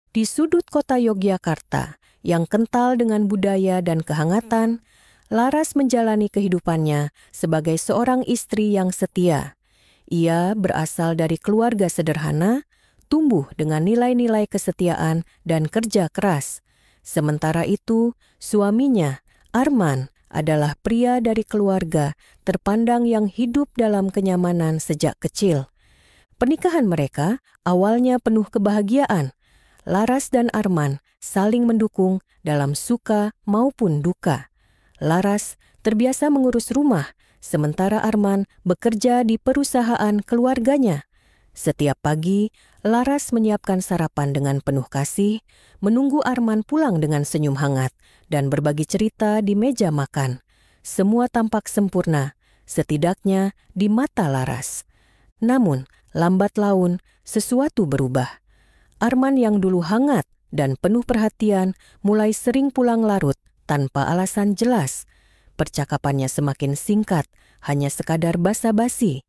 Di sudut kota Yogyakarta yang kental dengan budaya dan kehangatan, Laras menjalani kehidupannya sebagai seorang istri yang setia. Ia berasal dari keluarga sederhana, tumbuh dengan nilai-nilai kesetiaan dan kerja keras. Sementara itu, suaminya, Arman, adalah pria dari keluarga terpandang yang hidup dalam kenyamanan sejak kecil. Pernikahan mereka awalnya penuh kebahagiaan. Laras dan Arman saling mendukung dalam suka maupun duka. Laras terbiasa mengurus rumah, sementara Arman bekerja di perusahaan keluarganya. Setiap pagi, Laras menyiapkan sarapan dengan penuh kasih, menunggu Arman pulang dengan senyum hangat, dan berbagi cerita di meja makan. Semua tampak sempurna, setidaknya di mata Laras. Namun, lambat laun, sesuatu berubah. Arman yang dulu hangat dan penuh perhatian mulai sering pulang larut tanpa alasan jelas. Percakapannya semakin singkat, hanya sekadar basa-basi.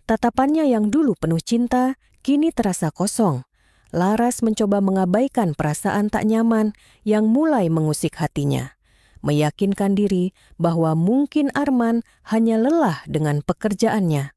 Tatapannya yang dulu penuh cinta, kini terasa kosong. Laras mencoba mengabaikan perasaan tak nyaman yang mulai mengusik hatinya. Meyakinkan diri bahwa mungkin Arman hanya lelah dengan pekerjaannya.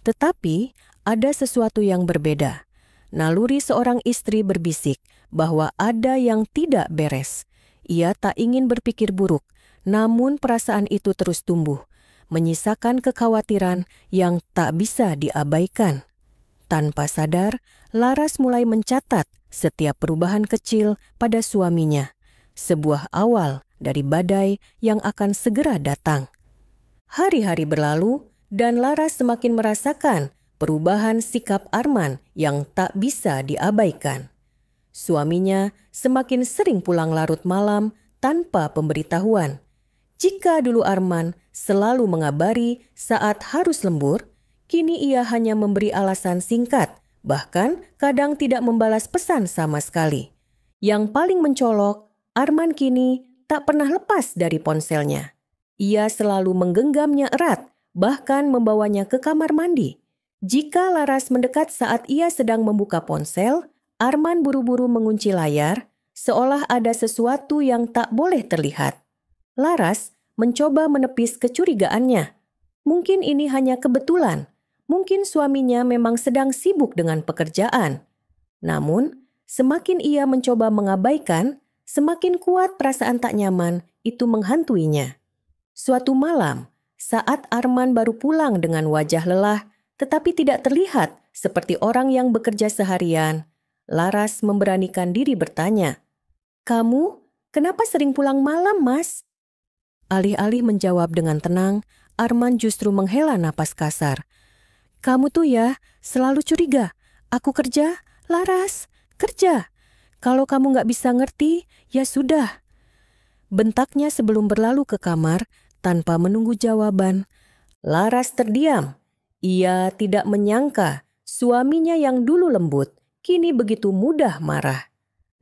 Tetapi ada sesuatu yang berbeda. Naluri seorang istri berbisik bahwa ada yang tidak beres. Ia tak ingin berpikir buruk, namun perasaan itu terus tumbuh, menyisakan kekhawatiran yang tak bisa diabaikan. Tanpa sadar, Laras mulai mencatat setiap perubahan kecil pada suaminya, sebuah awal dari badai yang akan segera datang. Hari-hari berlalu dan Laras semakin merasakan perubahan sikap Arman yang tak bisa diabaikan. Suaminya semakin sering pulang larut malam tanpa pemberitahuan. Jika dulu Arman selalu mengabari saat harus lembur, kini ia hanya memberi alasan singkat, bahkan kadang tidak membalas pesan sama sekali. Yang paling mencolok, Arman kini tak pernah lepas dari ponselnya. Ia selalu menggenggamnya erat, bahkan membawanya ke kamar mandi. Jika Laras mendekat saat ia sedang membuka ponsel, Arman buru-buru mengunci layar, seolah ada sesuatu yang tak boleh terlihat. Laras mencoba menepis kecurigaannya. Mungkin ini hanya kebetulan. Mungkin suaminya memang sedang sibuk dengan pekerjaan. Namun, semakin ia mencoba mengabaikan, semakin kuat perasaan tak nyaman itu menghantuinya. Suatu malam, saat Arman baru pulang dengan wajah lelah, tetapi tidak terlihat seperti orang yang bekerja seharian, Laras memberanikan diri bertanya, "Kamu kenapa sering pulang malam, Mas?" Alih-alih menjawab dengan tenang, Arman justru menghela napas kasar. "Kamu tuh ya, selalu curiga. Aku kerja, Laras, kerja. Kalau kamu nggak bisa ngerti, ya sudah." Bentaknya sebelum berlalu ke kamar, tanpa menunggu jawaban. Laras terdiam. Ia tidak menyangka suaminya yang dulu lembut, kini begitu mudah marah.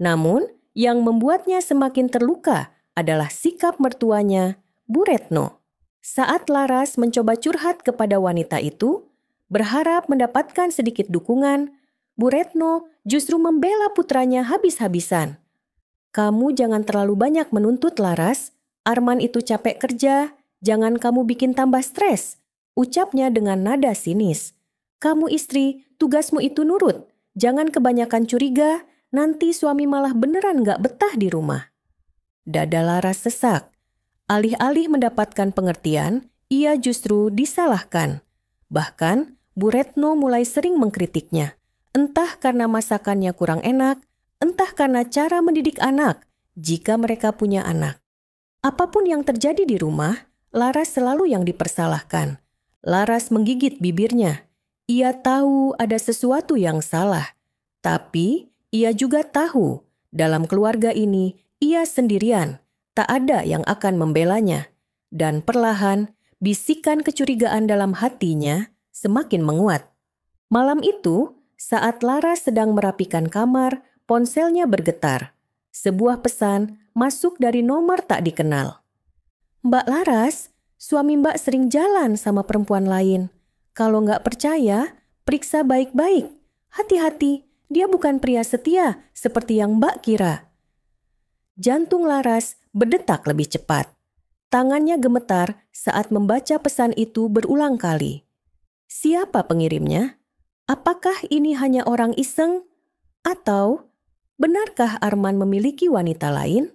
Namun, yang membuatnya semakin terluka adalah sikap mertuanya, Bu Retno. Saat Laras mencoba curhat kepada wanita itu, berharap mendapatkan sedikit dukungan, Bu Retno justru membela putranya habis-habisan. "Kamu jangan terlalu banyak menuntut, Laras. Arman itu capek kerja, jangan kamu bikin tambah stres," ucapnya dengan nada sinis. "Kamu istri, tugasmu itu nurut. Jangan kebanyakan curiga, nanti suami malah beneran gak betah di rumah." Dada Laras sesak. Alih-alih mendapatkan pengertian, ia justru disalahkan. Bahkan, Bu Retno mulai sering mengkritiknya. Entah karena masakannya kurang enak, entah karena cara mendidik anak, jika mereka punya anak. Apapun yang terjadi di rumah, Laras selalu yang dipersalahkan. Laras menggigit bibirnya. Ia tahu ada sesuatu yang salah. Tapi ia juga tahu, dalam keluarga ini ia sendirian. Tak ada yang akan membelanya. Dan perlahan, bisikan kecurigaan dalam hatinya semakin menguat. Malam itu, saat Laras sedang merapikan kamar, ponselnya bergetar. Sebuah pesan masuk dari nomor tak dikenal. "Mbak Laras, suami Mbak sering jalan sama perempuan lain. Kalau nggak percaya, periksa baik-baik. Hati-hati, Dia bukan pria setia seperti yang Mbak kira. Jantung Laras berdetak lebih cepat. Tangannya gemetar saat membaca pesan itu berulang kali. Siapa pengirimnya? Apakah ini hanya orang iseng? Atau benarkah Arman memiliki wanita lain?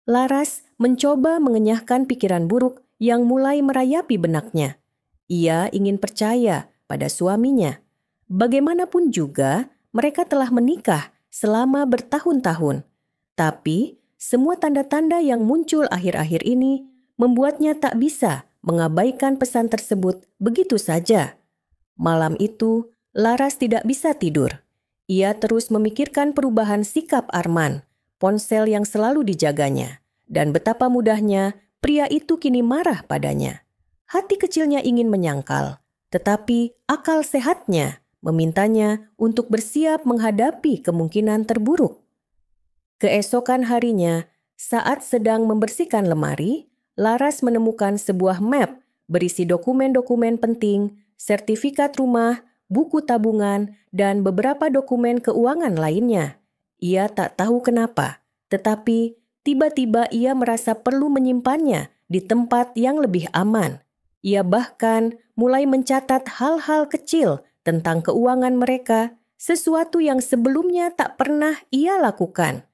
Laras mencoba mengenyahkan pikiran buruk yang mulai merayapi benaknya. Ia ingin percaya pada suaminya. Bagaimanapun juga, mereka telah menikah selama bertahun-tahun. Tapi, semua tanda-tanda yang muncul akhir-akhir ini membuatnya tak bisa mengabaikan pesan tersebut begitu saja. Malam itu, Laras tidak bisa tidur. Ia terus memikirkan perubahan sikap Arman, ponsel yang selalu dijaganya, dan betapa mudahnya pria itu kini marah padanya. Hati kecilnya ingin menyangkal, tetapi akal sehatnya memintanya untuk bersiap menghadapi kemungkinan terburuk. Keesokan harinya, saat sedang membersihkan lemari, Laras menemukan sebuah map berisi dokumen-dokumen penting, sertifikat rumah, buku tabungan, dan beberapa dokumen keuangan lainnya. Ia tak tahu kenapa, tetapi tiba-tiba ia merasa perlu menyimpannya di tempat yang lebih aman. Ia bahkan mulai mencatat hal-hal kecil tentang keuangan mereka, sesuatu yang sebelumnya tak pernah ia lakukan.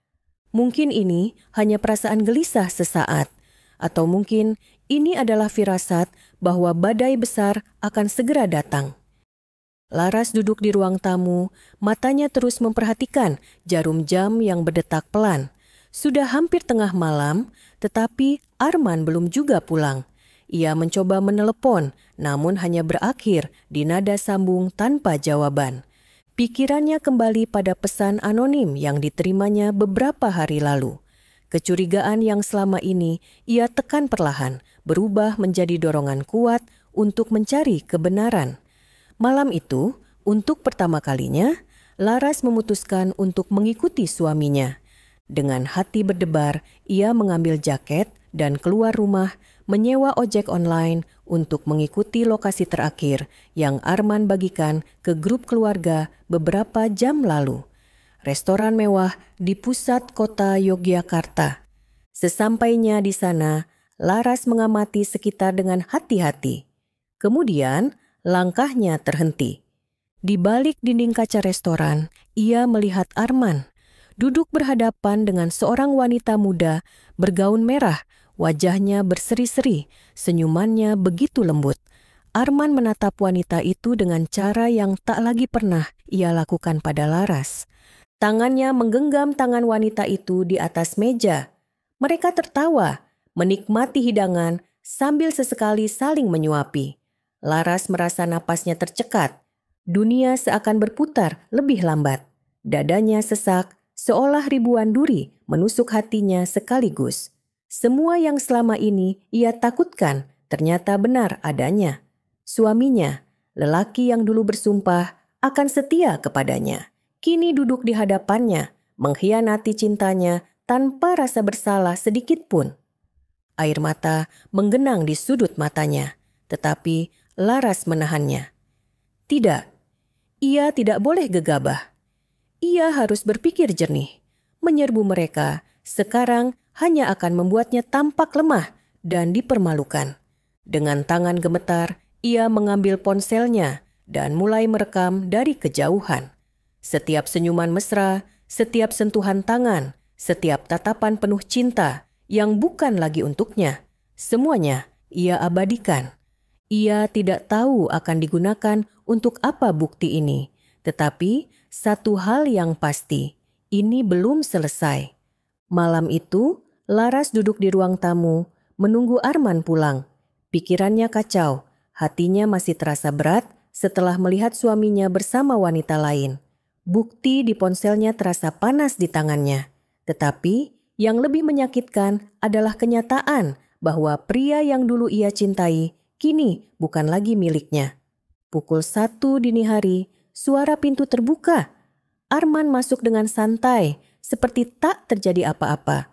Mungkin ini hanya perasaan gelisah sesaat, atau mungkin ini adalah firasat bahwa badai besar akan segera datang. Laras duduk di ruang tamu, matanya terus memperhatikan jarum jam yang berdetak pelan. Sudah hampir tengah malam, tetapi Arman belum juga pulang. Ia mencoba menelepon, namun hanya berakhir di nada sambung tanpa jawaban. Pikirannya kembali pada pesan anonim yang diterimanya beberapa hari lalu. Kecurigaan yang selama ini ia tekan perlahan, berubah menjadi dorongan kuat untuk mencari kebenaran. Malam itu, untuk pertama kalinya, Laras memutuskan untuk mengikuti suaminya. Dengan hati berdebar, ia mengambil jaket dan keluar rumah, menyewa ojek online untuk mengikuti lokasi terakhir yang Arman bagikan ke grup keluarga beberapa jam lalu. Restoran mewah di pusat kota Yogyakarta. Sesampainya di sana, Laras mengamati sekitar dengan hati-hati. Kemudian, langkahnya terhenti. Di balik dinding kaca restoran, ia melihat Arman duduk berhadapan dengan seorang wanita muda bergaun merah. Wajahnya berseri-seri, senyumannya begitu lembut. Arman menatap wanita itu dengan cara yang tak lagi pernah ia lakukan pada Laras. Tangannya menggenggam tangan wanita itu di atas meja. Mereka tertawa, menikmati hidangan sambil sesekali saling menyuapi. Laras merasa napasnya tercekat. Dunia seakan berputar lebih lambat. Dadanya sesak, seolah ribuan duri menusuk hatinya sekaligus. Semua yang selama ini ia takutkan ternyata benar adanya. Suaminya, lelaki yang dulu bersumpah akan setia kepadanya, kini duduk di hadapannya, mengkhianati cintanya tanpa rasa bersalah sedikit pun. Air mata menggenang di sudut matanya, tetapi Laras menahannya. Tidak, ia tidak boleh gegabah. Ia harus berpikir jernih. Menyerbu mereka sekarang hanya akan membuatnya tampak lemah dan dipermalukan. Dengan tangan gemetar, ia mengambil ponselnya dan mulai merekam dari kejauhan. Setiap senyuman mesra, setiap sentuhan tangan, setiap tatapan penuh cinta yang bukan lagi untuknya, semuanya ia abadikan. Ia tidak tahu akan digunakan untuk apa bukti ini, tetapi satu hal yang pasti, ini belum selesai. Malam itu, Laras duduk di ruang tamu, menunggu Arman pulang. Pikirannya kacau, hatinya masih terasa berat setelah melihat suaminya bersama wanita lain. Bukti di ponselnya terasa panas di tangannya. Tetapi yang lebih menyakitkan adalah kenyataan bahwa pria yang dulu ia cintai kini bukan lagi miliknya. Pukul 1 dini hari, suara pintu terbuka. Arman masuk dengan santai, seperti tak terjadi apa-apa.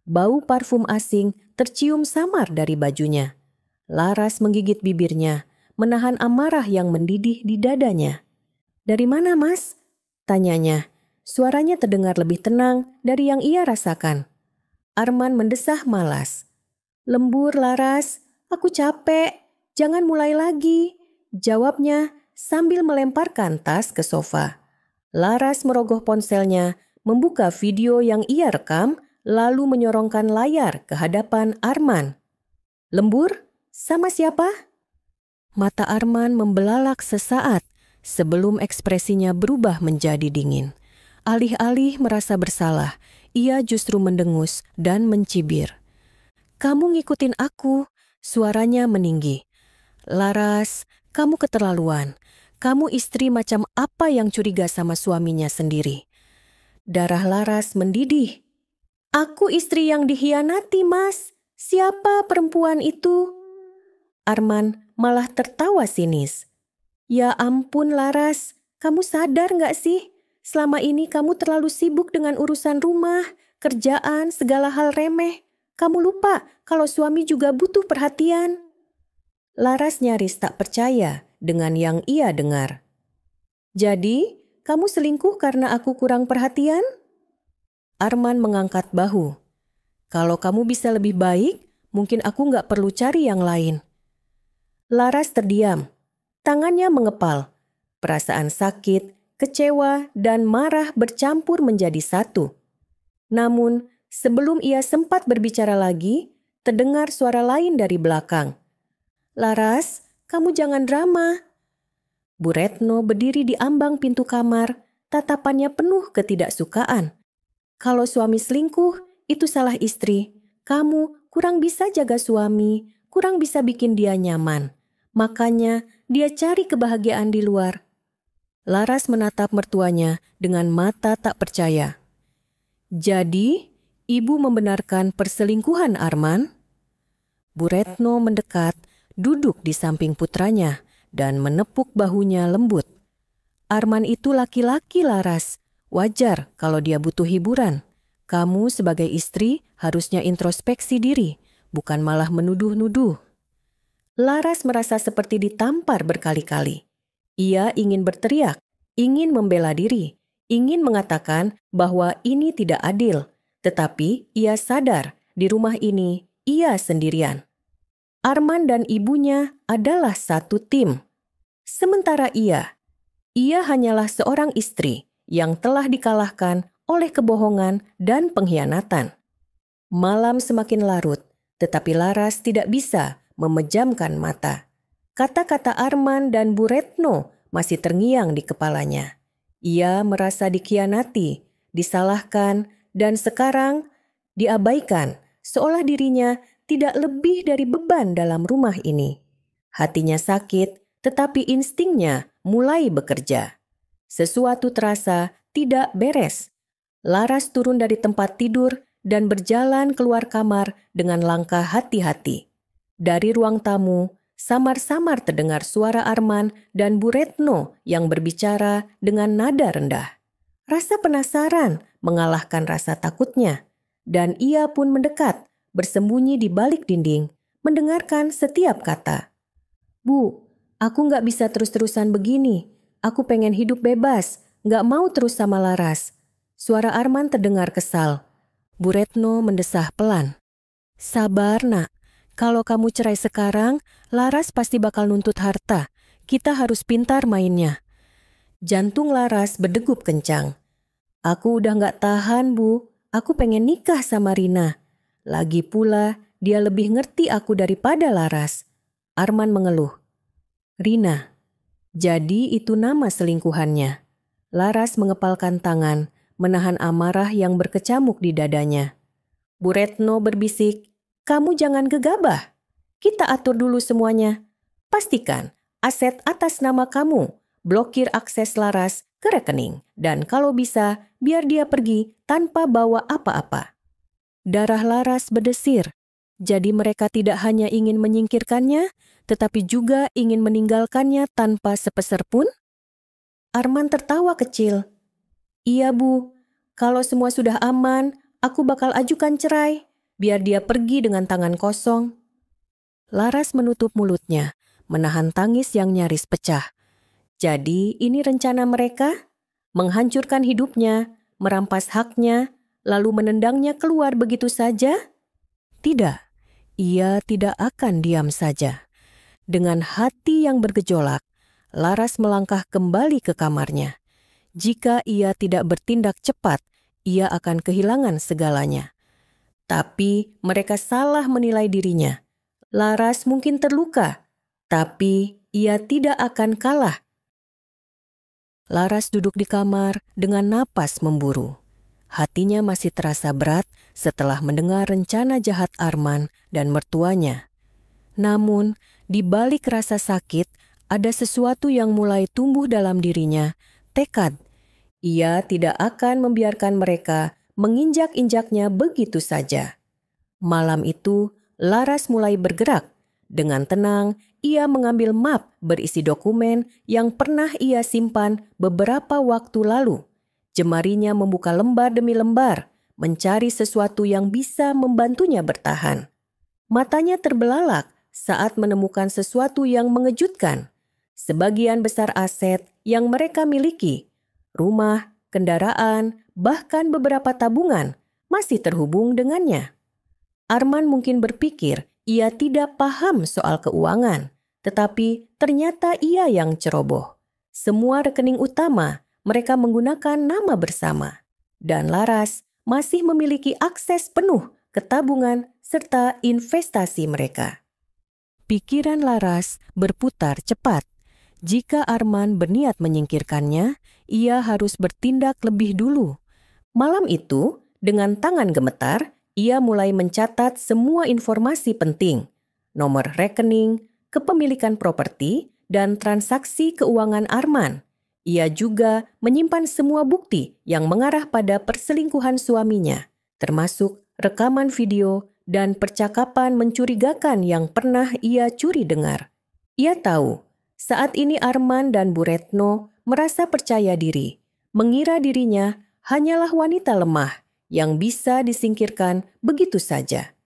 Bau parfum asing tercium samar dari bajunya. Laras menggigit bibirnya, menahan amarah yang mendidih di dadanya. "Dari mana, Mas?" tanyanya. Suaranya terdengar lebih tenang dari yang ia rasakan. Arman mendesah malas. "Lembur, Laras, aku capek. Jangan mulai lagi," jawabnya sambil melemparkan tas ke sofa. Laras merogoh ponselnya, membuka video yang ia rekam, lalu menyorongkan layar ke hadapan Arman. "Lembur? Sama siapa?" Mata Arman membelalak sesaat sebelum ekspresinya berubah menjadi dingin. Alih-alih merasa bersalah, ia justru mendengus dan mencibir. "Kamu ngikutin aku," suaranya meninggi. "Laras, kamu keterlaluan. Kamu istri macam apa yang curiga sama suaminya sendiri?" Darah Laras mendidih. "Aku istri yang dikhianati, Mas. Siapa perempuan itu?" Arman malah tertawa sinis. "Ya ampun, Laras, kamu sadar gak sih? Selama ini kamu terlalu sibuk dengan urusan rumah, kerjaan, segala hal remeh. Kamu lupa kalau suami juga butuh perhatian." Laras nyaris tak percaya dengan yang ia dengar. "Jadi, kamu selingkuh karena aku kurang perhatian?" Arman mengangkat bahu. "Kalau kamu bisa lebih baik, mungkin aku gak perlu cari yang lain." Laras terdiam. Tangannya mengepal. Perasaan sakit, kecewa, dan marah bercampur menjadi satu. Namun, sebelum ia sempat berbicara lagi, terdengar suara lain dari belakang. "Laras, kamu jangan drama." Bu Retno berdiri di ambang pintu kamar, tatapannya penuh ketidaksukaan. "Kalau suami selingkuh, itu salah istri. Kamu kurang bisa jaga suami, kurang bisa bikin dia nyaman. Makanya dia cari kebahagiaan di luar." Laras menatap mertuanya dengan mata tak percaya. "Jadi, ibu membenarkan perselingkuhan Arman?" Bu Retno mendekat, duduk di samping putranya, dan menepuk bahunya lembut. "Arman itu laki-laki, Laras. Wajar kalau dia butuh hiburan. Kamu sebagai istri harusnya introspeksi diri, bukan malah menuduh-nuduh." Laras merasa seperti ditampar berkali-kali. Ia ingin berteriak, ingin membela diri, ingin mengatakan bahwa ini tidak adil. Tetapi ia sadar di rumah ini ia sendirian. Arman dan ibunya adalah satu tim. Sementara ia hanyalah seorang istri yang telah dikalahkan oleh kebohongan dan pengkhianatan. Malam semakin larut, tetapi Laras tidak bisa memejamkan mata. Kata-kata Arman dan Bu Retno masih terngiang di kepalanya. Ia merasa dikhianati, disalahkan, dan sekarang diabaikan, seolah dirinya tidak lebih dari beban dalam rumah ini. Hatinya sakit, tetapi instingnya mulai bekerja. Sesuatu terasa tidak beres. Laras turun dari tempat tidur dan berjalan keluar kamar dengan langkah hati-hati. Dari ruang tamu, samar-samar terdengar suara Arman dan Bu Retno yang berbicara dengan nada rendah. Rasa penasaran mengalahkan rasa takutnya, dan ia pun mendekat, bersembunyi di balik dinding, mendengarkan setiap kata. "Bu, aku gak bisa terus-terusan begini. Aku pengen hidup bebas, gak mau terus sama Laras." Suara Arman terdengar kesal. Bu Retno mendesah pelan. "Sabar, Nak. Kalau kamu cerai sekarang, Laras pasti bakal nuntut harta. Kita harus pintar mainnya." Jantung Laras berdegup kencang. "Aku udah gak tahan, Bu. Aku pengen nikah sama Rina. Lagi pula, dia lebih ngerti aku daripada Laras." Arman mengeluh. "Rina. Jadi itu nama selingkuhannya." Laras mengepalkan tangan, menahan amarah yang berkecamuk di dadanya. Bu Retno berbisik, "Kamu jangan gegabah. Kita atur dulu semuanya. Pastikan aset atas nama kamu, blokir akses Laras ke rekening, dan kalau bisa, biar dia pergi tanpa bawa apa-apa." Darah Laras berdesir. Jadi mereka tidak hanya ingin menyingkirkannya, tetapi juga ingin meninggalkannya tanpa sepeser pun? Arman tertawa kecil. "Iya, Bu. Kalau semua sudah aman, aku bakal ajukan cerai. Biar dia pergi dengan tangan kosong." Laras menutup mulutnya, menahan tangis yang nyaris pecah. Jadi ini rencana mereka? menghancurkan hidupnya, merampas haknya, lalu menendangnya keluar begitu saja? Tidak, ia tidak akan diam saja. Dengan hati yang bergejolak, Laras melangkah kembali ke kamarnya. Jika ia tidak bertindak cepat, ia akan kehilangan segalanya. Tapi mereka salah menilai dirinya. Laras mungkin terluka, tapi ia tidak akan kalah. Laras duduk di kamar dengan napas memburu. Hatinya masih terasa berat setelah mendengar rencana jahat Arman dan mertuanya. Namun, di balik rasa sakit, ada sesuatu yang mulai tumbuh dalam dirinya, tekad. Ia tidak akan membiarkan mereka menginjak-injaknya begitu saja. Malam itu, Laras mulai bergerak. Dengan tenang, ia mengambil map berisi dokumen yang pernah ia simpan beberapa waktu lalu. Jemarinya membuka lembar demi lembar, mencari sesuatu yang bisa membantunya bertahan. Matanya terbelalak saat menemukan sesuatu yang mengejutkan. Sebagian besar aset yang mereka miliki, rumah, kendaraan, bahkan beberapa tabungan, masih terhubung dengannya. Arman mungkin berpikir ia tidak paham soal keuangan, tetapi ternyata ia yang ceroboh. Semua rekening utama mereka menggunakan nama bersama, dan Laras masih memiliki akses penuh ke tabungan serta investasi mereka. Pikiran Laras berputar cepat. Jika Arman berniat menyingkirkannya, ia harus bertindak lebih dulu. Malam itu, dengan tangan gemetar, ia mulai mencatat semua informasi penting, nomor rekening, kepemilikan properti, dan transaksi keuangan Arman. Ia juga menyimpan semua bukti yang mengarah pada perselingkuhan suaminya, termasuk rekaman video dan percakapan mencurigakan yang pernah ia curi dengar. Ia tahu, saat ini Arman dan Bu Retno merasa percaya diri, mengira dirinya hanyalah wanita lemah yang bisa disingkirkan begitu saja.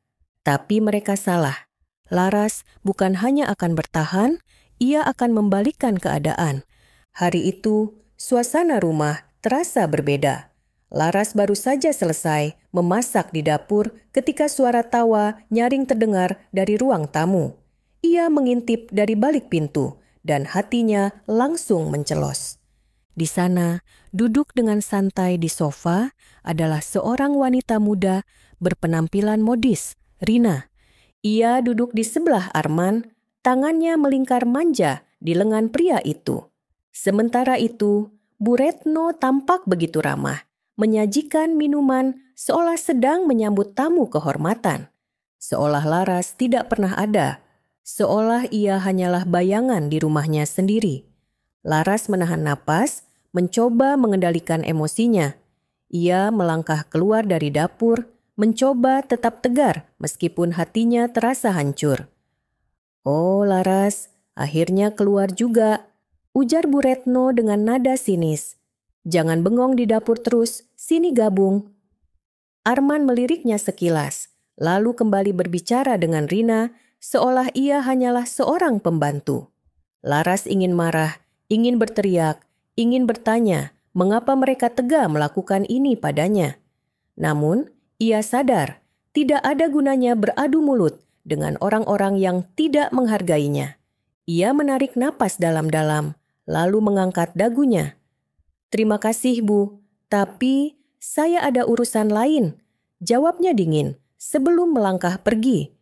Tapi mereka salah. Laras bukan hanya akan bertahan, ia akan membalikkan keadaan. Hari itu, suasana rumah terasa berbeda. Laras baru saja selesai memasak di dapur ketika suara tawa nyaring terdengar dari ruang tamu. Ia mengintip dari balik pintu dan hatinya langsung mencelos. Di sana, duduk dengan santai di sofa adalah seorang wanita muda berpenampilan modis, Rina. Ia duduk di sebelah Arman, tangannya melingkar manja di lengan pria itu. Sementara itu, Bu Retno tampak begitu ramah, menyajikan minuman seolah sedang menyambut tamu kehormatan. Seolah Laras tidak pernah ada, seolah ia hanyalah bayangan di rumahnya sendiri. Laras menahan napas, mencoba mengendalikan emosinya. Ia melangkah keluar dari dapur, mencoba tetap tegar meskipun hatinya terasa hancur. "Oh Laras, akhirnya keluar juga," ujar Bu Retno dengan nada sinis. "Jangan bengong di dapur terus, sini gabung." Arman meliriknya sekilas, lalu kembali berbicara dengan Rina seolah ia hanyalah seorang pembantu. Laras ingin marah, ingin berteriak, ingin bertanya mengapa mereka tega melakukan ini padanya. Namun, ia sadar tidak ada gunanya beradu mulut dengan orang-orang yang tidak menghargainya. Ia menarik napas dalam-dalam, lalu mengangkat dagunya. "Terima kasih, Bu, tapi saya ada urusan lain," jawabnya dingin sebelum melangkah pergi.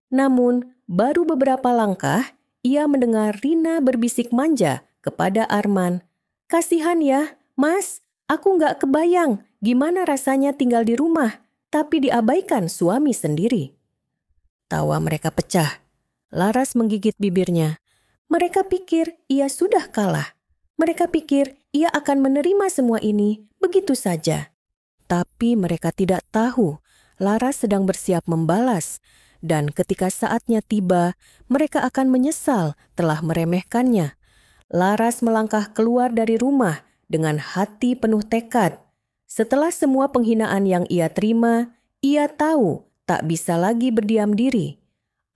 Namun, baru beberapa langkah, ia mendengar Rina berbisik manja kepada Arman. "Kasihan ya, Mas, aku nggak kebayang gimana rasanya tinggal di rumah, tapi diabaikan suami sendiri." Tawa mereka pecah. Laras menggigit bibirnya. Mereka pikir ia sudah kalah. Mereka pikir ia akan menerima semua ini begitu saja. Tapi mereka tidak tahu Laras sedang bersiap membalas. Dan ketika saatnya tiba, mereka akan menyesal telah meremehkannya. Laras melangkah keluar dari rumah dengan hati penuh tekad. Setelah semua penghinaan yang ia terima, ia tahu tak bisa lagi berdiam diri.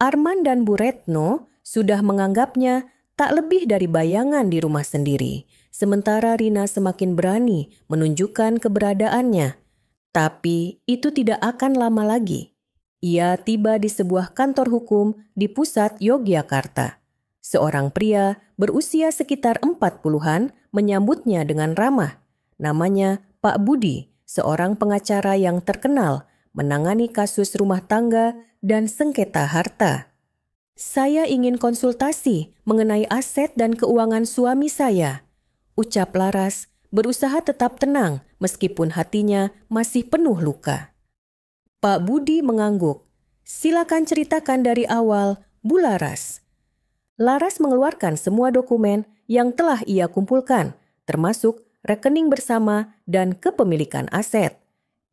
Arman dan Bu Retno sudah menganggapnya tak lebih dari bayangan di rumah sendiri. sementara Rina semakin berani menunjukkan keberadaannya. Tapi itu tidak akan lama lagi. Ia tiba di sebuah kantor hukum di pusat Yogyakarta. Seorang pria berusia sekitar 40-an menyambutnya dengan ramah. Namanya Pak Budi, seorang pengacara yang terkenal menangani kasus rumah tangga dan sengketa harta. "Saya ingin konsultasi mengenai aset dan keuangan suami saya," ucap Laras, berusaha tetap tenang meskipun hatinya masih penuh luka. Pak Budi mengangguk. "Silakan ceritakan dari awal, Bu Laras." Laras mengeluarkan semua dokumen yang telah ia kumpulkan, termasuk rekening bersama dan kepemilikan aset.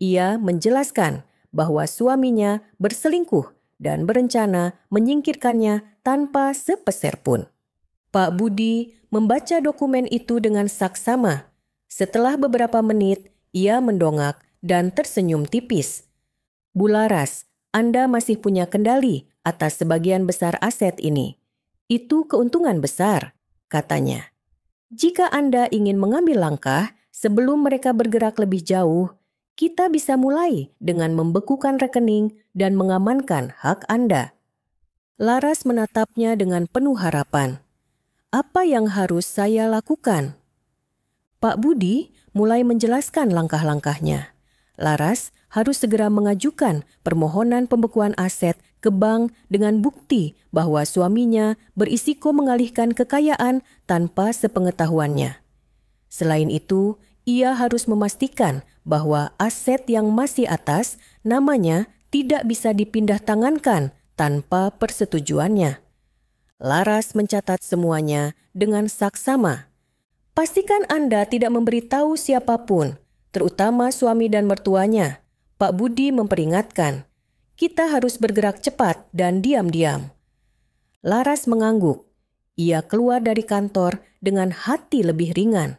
Ia menjelaskan bahwa suaminya berselingkuh dan berencana menyingkirkannya tanpa sepeser pun. Pak Budi membaca dokumen itu dengan saksama. Setelah beberapa menit, ia mendongak dan tersenyum tipis. "Bu Laras, Anda masih punya kendali atas sebagian besar aset ini. Itu keuntungan besar," katanya. "Jika Anda ingin mengambil langkah sebelum mereka bergerak lebih jauh, kita bisa mulai dengan membekukan rekening dan mengamankan hak Anda." Laras menatapnya dengan penuh harapan. "Apa yang harus saya lakukan?" Pak Budi mulai menjelaskan langkah-langkahnya. Laras harus segera mengajukan permohonan pembekuan aset ke bank dengan bukti bahwa suaminya berisiko mengalihkan kekayaan tanpa sepengetahuannya. Selain itu, ia harus memastikan bahwa aset yang masih atas namanya tidak bisa dipindah tangankan tanpa persetujuannya. Laras mencatat semuanya dengan saksama. "Pastikan Anda tidak memberitahu siapapun, terutama suami dan mertuanya," Pak Budi memperingatkan. "Kita harus bergerak cepat dan diam-diam." Laras mengangguk. Ia keluar dari kantor dengan hati lebih ringan.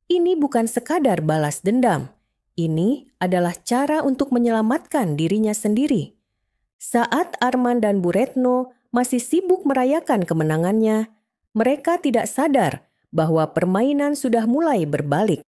Ini bukan sekadar balas dendam. Ini adalah cara untuk menyelamatkan dirinya sendiri. Saat Arman dan Bu Retno masih sibuk merayakan kemenangannya, mereka tidak sadar bahwa permainan sudah mulai berbalik.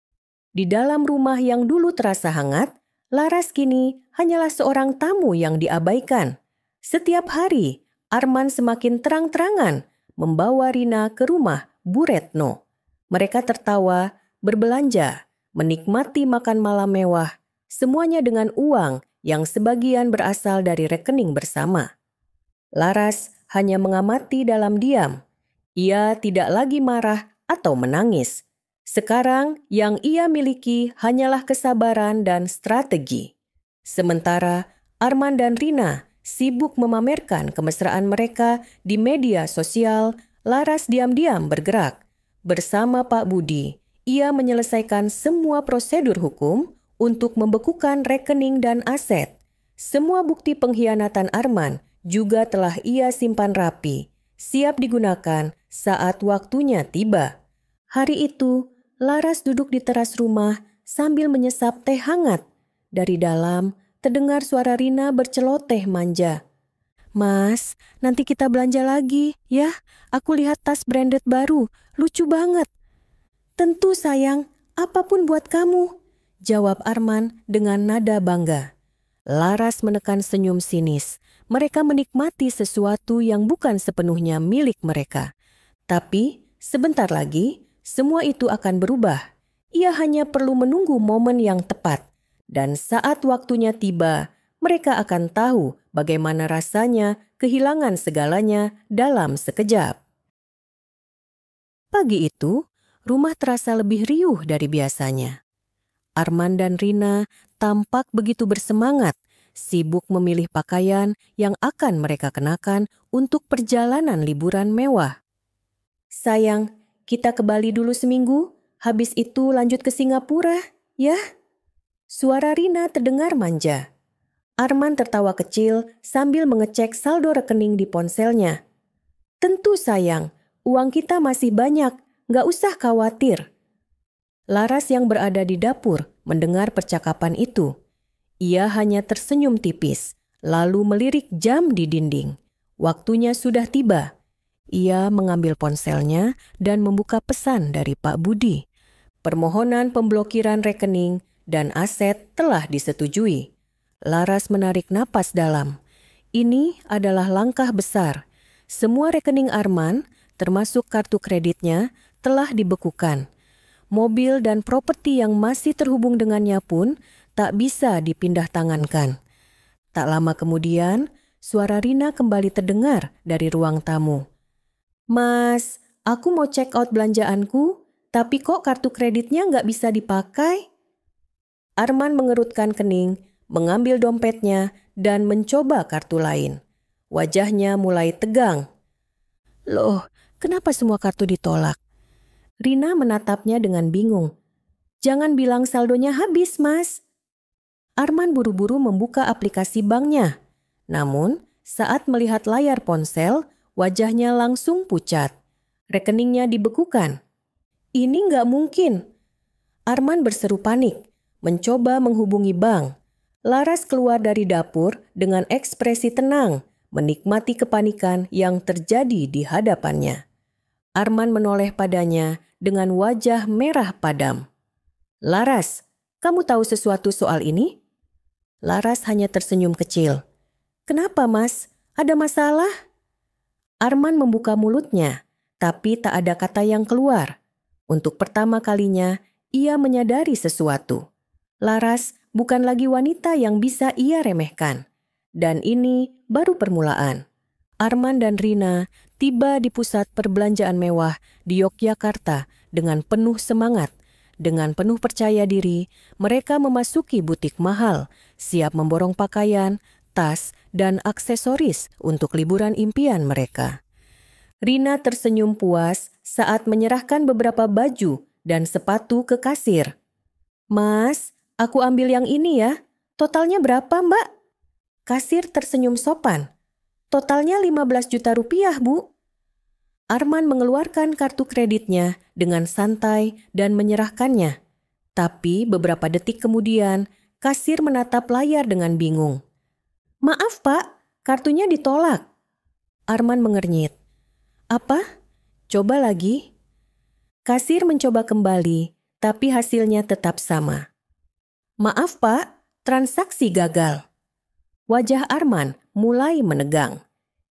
Di dalam rumah yang dulu terasa hangat, Laras kini hanyalah seorang tamu yang diabaikan. Setiap hari, Arman semakin terang-terangan membawa Rina ke rumah Bu Retno. Mereka tertawa, berbelanja, menikmati makan malam mewah, semuanya dengan uang yang sebagian berasal dari rekening bersama. Laras hanya mengamati dalam diam. Ia tidak lagi marah atau menangis. Sekarang yang ia miliki hanyalah kesabaran dan strategi. Sementara Arman dan Rina sibuk memamerkan kemesraan mereka di media sosial, Laras diam-diam bergerak. Bersama Pak Budi, ia menyelesaikan semua prosedur hukum untuk membekukan rekening dan aset. Semua bukti pengkhianatan Arman juga telah ia simpan rapi, siap digunakan saat waktunya tiba. Hari itu, Laras duduk di teras rumah sambil menyesap teh hangat. Dari dalam, terdengar suara Rina berceloteh manja. "Mas, nanti kita belanja lagi, ya. Aku lihat tas branded baru, lucu banget." "Tentu sayang, apapun buat kamu," jawab Arman dengan nada bangga. Laras menekan senyum sinis. Mereka menikmati sesuatu yang bukan sepenuhnya milik mereka. Tapi sebentar lagi, semua itu akan berubah. Ia hanya perlu menunggu momen yang tepat. Dan saat waktunya tiba, mereka akan tahu bagaimana rasanya kehilangan segalanya dalam sekejap. Pagi itu, rumah terasa lebih riuh dari biasanya. Arman dan Rina tampak begitu bersemangat, sibuk memilih pakaian yang akan mereka kenakan untuk perjalanan liburan mewah. "Sayang, kita ke Bali dulu seminggu, habis itu lanjut ke Singapura, ya?" Suara Rina terdengar manja. Arman tertawa kecil sambil mengecek saldo rekening di ponselnya. "Tentu sayang, uang kita masih banyak, nggak usah khawatir." Laras yang berada di dapur mendengar percakapan itu. Ia hanya tersenyum tipis, lalu melirik jam di dinding. Waktunya sudah tiba. Ia mengambil ponselnya dan membuka pesan dari Pak Budi. Permohonan pemblokiran rekening dan aset telah disetujui. Laras menarik napas dalam. Ini adalah langkah besar. Semua rekening Arman, termasuk kartu kreditnya, telah dibekukan. Mobil dan properti yang masih terhubung dengannya pun tak bisa dipindah tangankan. Tak lama kemudian, suara Rina kembali terdengar dari ruang tamu. "Mas, aku mau check out belanjaanku, tapi kok kartu kreditnya nggak bisa dipakai?" Arman mengerutkan kening, mengambil dompetnya, dan mencoba kartu lain. Wajahnya mulai tegang. "Loh, kenapa semua kartu ditolak?" Rina menatapnya dengan bingung. "Jangan bilang saldonya habis, Mas." Arman buru-buru membuka aplikasi banknya. Namun, saat melihat layar ponsel, wajahnya langsung pucat. Rekeningnya dibekukan. "Ini nggak mungkin." Arman berseru panik, mencoba menghubungi bank. Laras keluar dari dapur dengan ekspresi tenang, menikmati kepanikan yang terjadi di hadapannya. Arman menoleh padanya dengan wajah merah padam. "Laras, kamu tahu sesuatu soal ini?" Laras hanya tersenyum kecil. "Kenapa, Mas? Ada masalah?" Arman membuka mulutnya, tapi tak ada kata yang keluar. Untuk pertama kalinya, ia menyadari sesuatu. Laras bukan lagi wanita yang bisa ia remehkan. Dan ini baru permulaan. Arman dan Rina tiba di pusat perbelanjaan mewah di Yogyakarta dengan penuh semangat. Dengan penuh percaya diri, mereka memasuki butik mahal, siap memborong pakaian, tas, dan aksesoris untuk liburan impian mereka. Rina tersenyum puas saat menyerahkan beberapa baju dan sepatu ke kasir. "Mas, aku ambil yang ini ya. Totalnya berapa, Mbak?" Kasir tersenyum sopan. "Totalnya 15 juta rupiah, Bu." Arman mengeluarkan kartu kreditnya dengan santai dan menyerahkannya. Tapi beberapa detik kemudian, kasir menatap layar dengan bingung. "Maaf, Pak, kartunya ditolak." Arman mengernyit. "Apa? Coba lagi." Kasir mencoba kembali, tapi hasilnya tetap sama. "Maaf, Pak, transaksi gagal." Wajah Arman mulai menegang.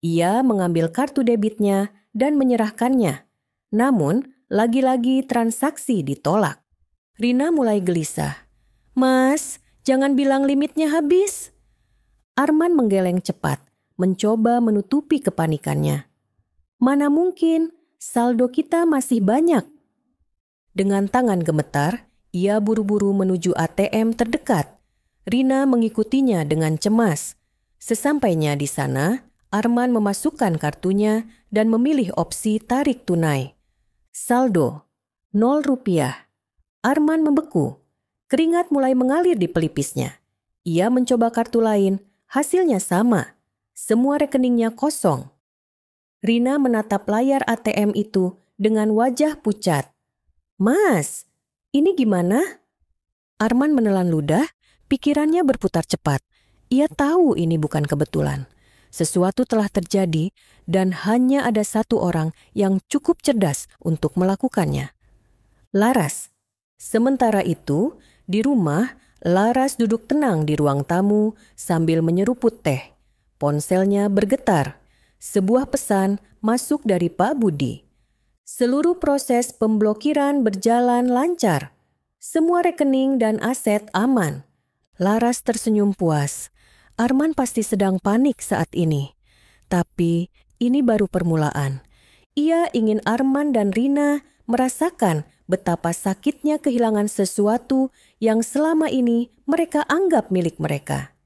Ia mengambil kartu debitnya dan menyerahkannya. Namun, lagi-lagi transaksi ditolak. Rina mulai gelisah. "Mas, jangan bilang limitnya habis." Arman menggeleng cepat, mencoba menutupi kepanikannya. "Mana mungkin, saldo kita masih banyak." Dengan tangan gemetar, ia buru-buru menuju ATM terdekat. Rina mengikutinya dengan cemas. Sesampainya di sana, Arman memasukkan kartunya dan memilih opsi tarik tunai. Saldo, 0 rupiah. Arman membeku. Keringat mulai mengalir di pelipisnya. Ia mencoba kartu lain, hasilnya sama. Semua rekeningnya kosong. Rina menatap layar ATM itu dengan wajah pucat. "Mas, ini gimana?" Arman menelan ludah, pikirannya berputar cepat. Ia tahu ini bukan kebetulan. Sesuatu telah terjadi dan hanya ada satu orang yang cukup cerdas untuk melakukannya. Laras. Sementara itu, di rumah, Laras duduk tenang di ruang tamu sambil menyeruput teh. Ponselnya bergetar. Sebuah pesan masuk dari Pak Budi. "Seluruh proses pemblokiran berjalan lancar. Semua rekening dan aset aman." Laras tersenyum puas. Arman pasti sedang panik saat ini. Tapi ini baru permulaan. Ia ingin Arman dan Rina merasakan betapa sakitnya kehilangan sesuatu yang selama ini mereka anggap milik mereka.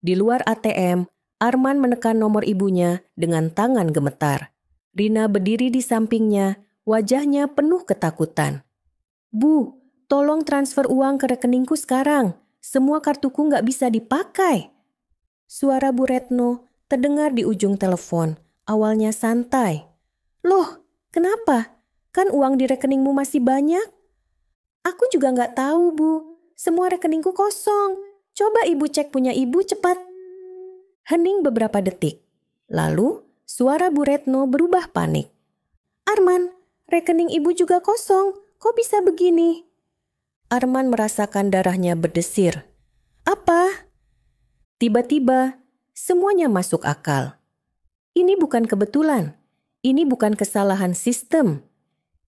Di luar ATM, Arman menekan nomor ibunya dengan tangan gemetar. Rina berdiri di sampingnya, wajahnya penuh ketakutan. "Bu, tolong transfer uang ke rekeningku sekarang. Semua kartuku nggak bisa dipakai." Suara Bu Retno terdengar di ujung telepon, awalnya santai. "Loh, kenapa? Kan uang di rekeningmu masih banyak." "Aku juga nggak tahu, Bu. Semua rekeningku kosong. Coba Ibu cek punya Ibu cepat." Hening beberapa detik. Lalu, Suara Bu Retno berubah panik. "Arman, rekening ibu juga kosong. Kok bisa begini?" Arman merasakan darahnya berdesir. "Apa?" Tiba-tiba, semuanya masuk akal. Ini bukan kebetulan. Ini bukan kesalahan sistem.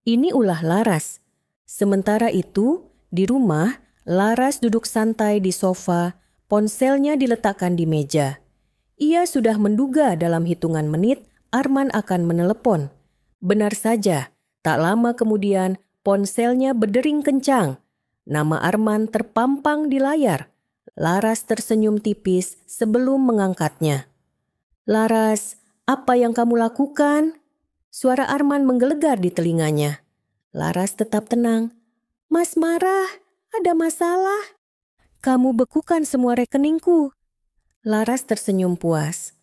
Ini ulah Laras. Sementara itu, di rumah, Laras duduk santai di sofa, ponselnya diletakkan di meja. Ia sudah menduga dalam hitungan menit Arman akan menelepon. Benar saja, tak lama kemudian ponselnya berdering kencang. Nama Arman terpampang di layar. Laras tersenyum tipis sebelum mengangkatnya. "Laras, apa yang kamu lakukan?" Suara Arman menggelegar di telinganya. Laras tetap tenang. "Mas marah, ada masalah." "Kamu bekukan semua rekeningku." Laras tersenyum puas.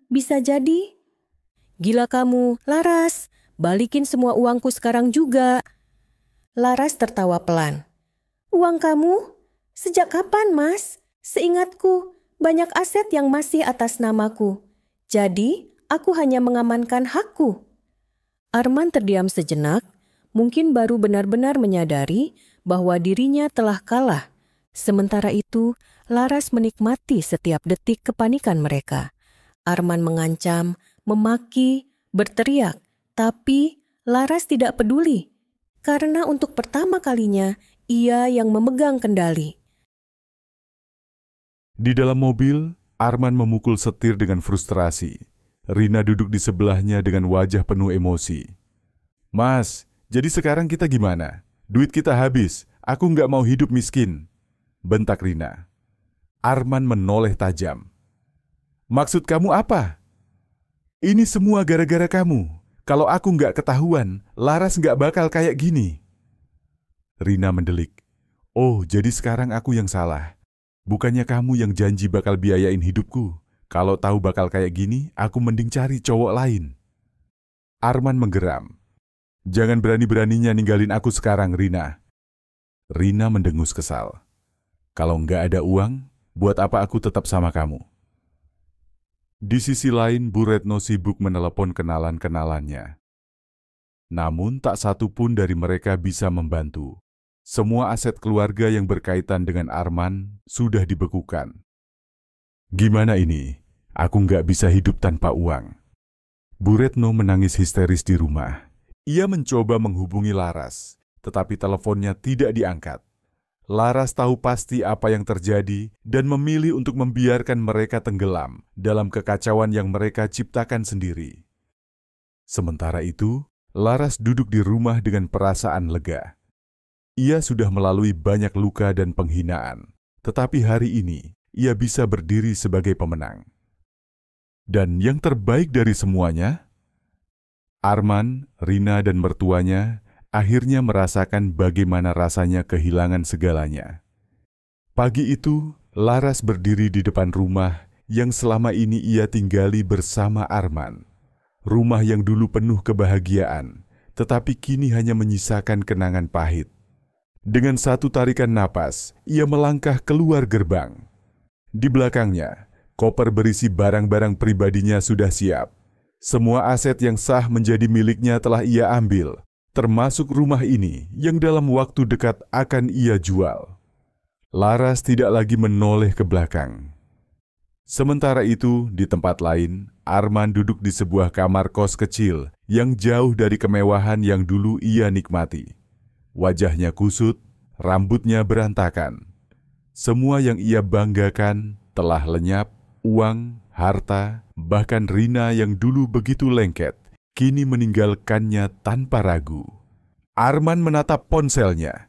Bisa jadi." "Gila kamu, Laras. Balikin semua uangku sekarang juga." Laras tertawa pelan. "Uang kamu? Sejak kapan, Mas? Seingatku, banyak aset yang masih atas namaku. Jadi, aku hanya mengamankan hakku." Arman terdiam sejenak, mungkin baru benar-benar menyadari bahwa dirinya telah kalah. Sementara itu, Laras menikmati setiap detik kepanikan mereka. Arman mengancam, memaki, berteriak, tapi Laras tidak peduli. Karena untuk pertama kalinya, ia yang memegang kendali. Di dalam mobil, Arman memukul setir dengan frustrasi. Rina duduk di sebelahnya dengan wajah penuh emosi. "Mas, jadi sekarang kita gimana? Duit kita habis, aku nggak mau hidup miskin," bentak Rina. Arman menoleh tajam. "Maksud kamu apa?" "Ini semua gara-gara kamu. Kalau aku nggak ketahuan, Laras nggak bakal kayak gini." Rina mendelik. "Oh, jadi sekarang aku yang salah. Bukannya kamu yang janji bakal biayain hidupku. Kalau tahu bakal kayak gini, aku mending cari cowok lain." Arman menggeram. "Jangan berani-beraninya ninggalin aku sekarang, Rina." Rina mendengus kesal. "Kalau nggak ada uang, buat apa aku tetap sama kamu?" Di sisi lain, Bu Retno sibuk menelepon kenalan-kenalannya. Namun tak satu pun dari mereka bisa membantu. Semua aset keluarga yang berkaitan dengan Arman sudah dibekukan. "Gimana ini? Aku nggak bisa hidup tanpa uang." Bu Retno menangis histeris di rumah. Ia mencoba menghubungi Laras, tetapi teleponnya tidak diangkat. Laras tahu pasti apa yang terjadi dan memilih untuk membiarkan mereka tenggelam dalam kekacauan yang mereka ciptakan sendiri. Sementara itu, Laras duduk di rumah dengan perasaan lega. Ia sudah melalui banyak luka dan penghinaan, tetapi hari ini ia bisa berdiri sebagai pemenang. Dan yang terbaik dari semuanya, Arman, Rina, dan mertuanya akhirnya merasakan bagaimana rasanya kehilangan segalanya. Pagi itu, Laras berdiri di depan rumah yang selama ini ia tinggali bersama Arman. Rumah yang dulu penuh kebahagiaan, tetapi kini hanya menyisakan kenangan pahit. Dengan satu tarikan napas, ia melangkah keluar gerbang. Di belakangnya, koper berisi barang-barang pribadinya sudah siap. Semua aset yang sah menjadi miliknya telah ia ambil, termasuk rumah ini yang dalam waktu dekat akan ia jual. Laras tidak lagi menoleh ke belakang. Sementara itu, di tempat lain, Arman duduk di sebuah kamar kos kecil yang jauh dari kemewahan yang dulu ia nikmati. Wajahnya kusut, rambutnya berantakan. Semua yang ia banggakan telah lenyap, uang, harta, bahkan Rina yang dulu begitu lengket, kini meninggalkannya tanpa ragu. Arman menatap ponselnya.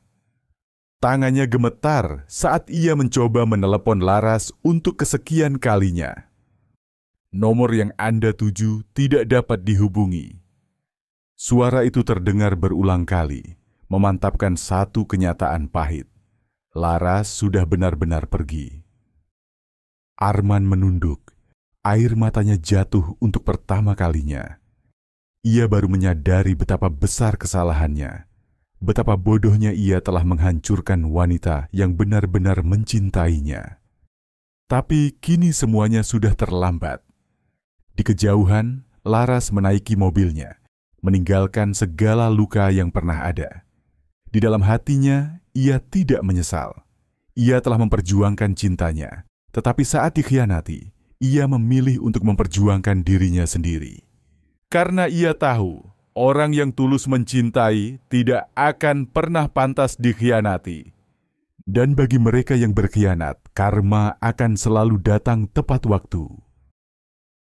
Tangannya gemetar saat ia mencoba menelepon Laras untuk kesekian kalinya. "Nomor yang Anda tuju tidak dapat dihubungi." Suara itu terdengar berulang kali, memantapkan satu kenyataan pahit. Laras sudah benar-benar pergi. Arman menunduk, air matanya jatuh untuk pertama kalinya. Ia baru menyadari betapa besar kesalahannya. Betapa bodohnya ia telah menghancurkan wanita yang benar-benar mencintainya. Tapi kini semuanya sudah terlambat. Di kejauhan, Laras menaiki mobilnya, meninggalkan segala luka yang pernah ada. Di dalam hatinya, ia tidak menyesal. Ia telah memperjuangkan cintanya, tetapi saat dikhianati, ia memilih untuk memperjuangkan dirinya sendiri. Karena ia tahu, orang yang tulus mencintai tidak akan pernah pantas dikhianati. Dan bagi mereka yang berkhianat, karma akan selalu datang tepat waktu.